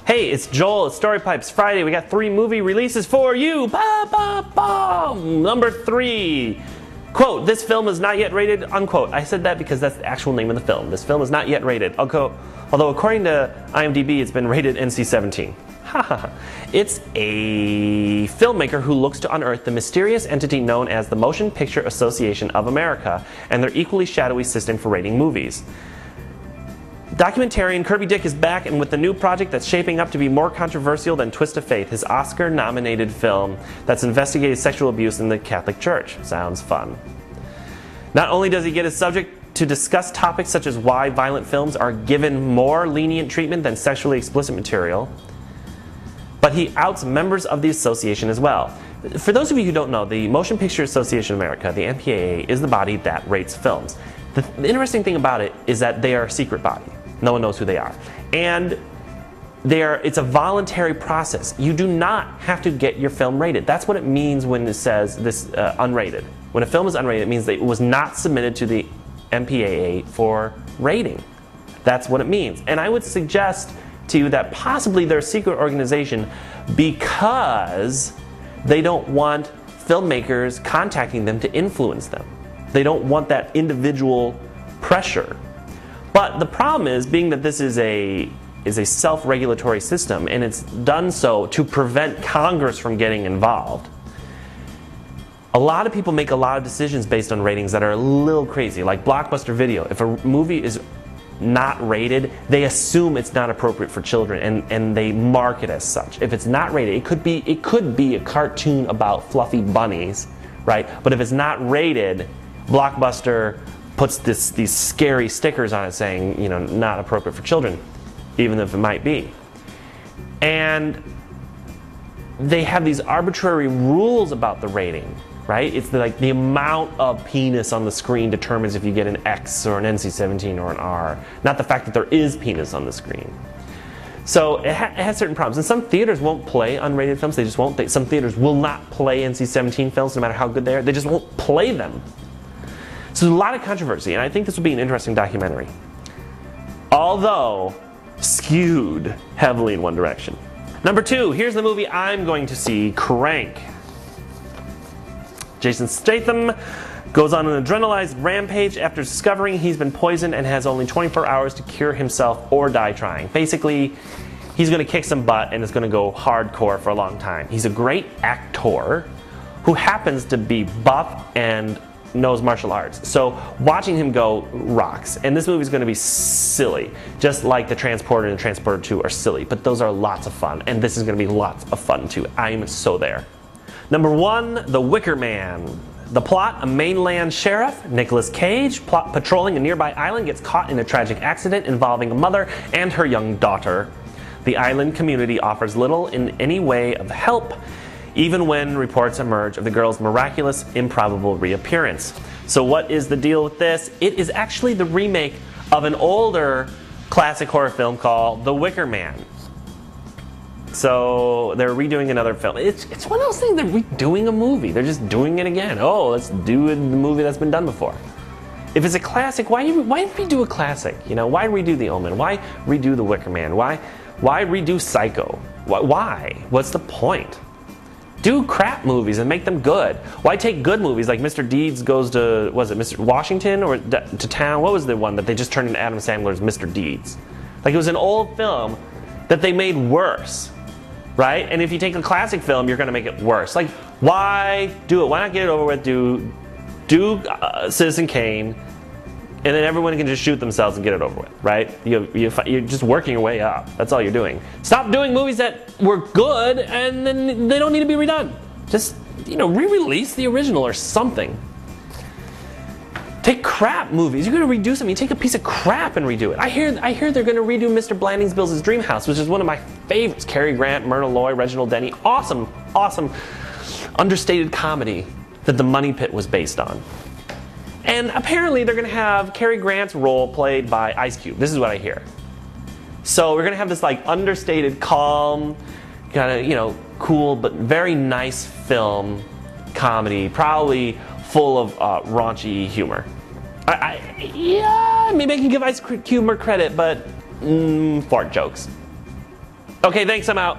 Hey, it's Joel at Storypipe's Friday. We got 3 movie releases for you. Ba, ba, ba. Number 3. Quote, this film is not yet rated, unquote. I said that because that's the actual name of the film. This film is not yet rated. Although according to IMDb, it's been rated NC-17. It's a filmmaker who looks to unearth the mysterious entity known as the Motion Picture Association of America and their equally shadowy system for rating movies. Documentarian Kirby Dick is back, and with the new project that's shaping up to be more controversial than Twist of Faith, his Oscar-nominated film that's investigated sexual abuse in the Catholic Church. Sounds fun. Not only does he get his subject to discuss topics such as why violent films are given more lenient treatment than sexually explicit material, but he outs members of the association as well. For those of you who don't know, the Motion Picture Association of America, the MPAA, is the body that rates films. The interesting thing about it is that they are a secret body. No one knows who they are. And it's a voluntary process. You do not have to get your film rated. That's what it means when it says this unrated. When a film is unrated, it means that it was not submitted to the MPAA for rating. That's what it means. And I would suggest to you that possibly they're a secret organization because they don't want filmmakers contacting them to influence them. They don't want that individual pressure. But the problem is, being that this is a self-regulatory system, and it's done so to prevent Congress from getting involved, a lot of people make a lot of decisions based on ratings that are a little crazy. Like Blockbuster Video, if a movie is not rated, they assume it's not appropriate for children, and they mark it as such. If it's not rated, it could be a cartoon about fluffy bunnies, right? But if it's not rated, Blockbuster puts these scary stickers on it saying, you know, not appropriate for children, even if it might be. And they have these arbitrary rules about the rating, right? It's like the amount of penis on the screen determines if you get an X or an NC-17 or an R, not the fact that there is penis on the screen. So it has certain problems. And some theaters won't play unrated films. They just won't. Some theaters will not play NC-17 films no matter how good they are. They just won't play them. So there's a lot of controversy, and I think this will be an interesting documentary. Although skewed heavily in one direction. Number 2, here's the movie I'm going to see, Crank. Jason Statham goes on an adrenalized rampage after discovering he's been poisoned and has only 24 hours to cure himself or die trying. Basically, he's going to kick some butt and it's going to go hardcore for a long time. He's a great actor who happens to be buff and knows martial arts. So watching him go rocks. And this movie is going to be silly, just like The Transporter and Transporter 2 are silly, but those are lots of fun, and this is going to be lots of fun too. I'm so there. Number 1, The Wicker Man. The plot: a mainland sheriff, Nicolas Cage, patrolling a nearby island, gets caught in a tragic accident involving a mother and her young daughter. The island community offers little in any way of help, even when reports emerge of the girl's miraculous, improbable reappearance. So what is the deal with this? It is actually the remake of an older classic horror film called The Wicker Man. So they're redoing another film. It's one of those things, they're redoing a movie. They're just doing it again. Oh, let's do the movie that's been done before. If it's a classic, why redo a classic? You know, why redo The Omen? Why redo The Wicker Man? Why redo Psycho? Why? What's the point? Do crap movies and make them good. Why take good movies like Mr. Deeds Goes to, was it Mr. Washington or to Town? What was the one that they just turned into Adam Sandler's Mr. Deeds? Like, it was an old film that they made worse, right? And if you take a classic film, you're going to make it worse. Like, why do it? Why not get it over with? Do Citizen Kane, and then everyone can just shoot themselves and get it over with, right? You're just working your way up. That's all you're doing. Stop doing movies that were good and then they don't need to be redone. Just, you know, re-release the original or something. Take crap movies. You're going to redo something. You take a piece of crap and redo it. I hear they're going to redo Mr. Blandings-Bill's Dream House, which is one of my favorites. Cary Grant, Myrna Loy, Reginald Denny. Awesome, awesome, understated comedy that The Money Pit was based on. And apparently they're going to have Cary Grant's role played by Ice Cube. This is what I hear. So we're going to have this like understated, calm, kind of, you know, cool but very nice film, comedy, probably full of raunchy humor. Yeah, maybe I can give Ice Cube more credit, but fart jokes. Okay, thanks, I'm out.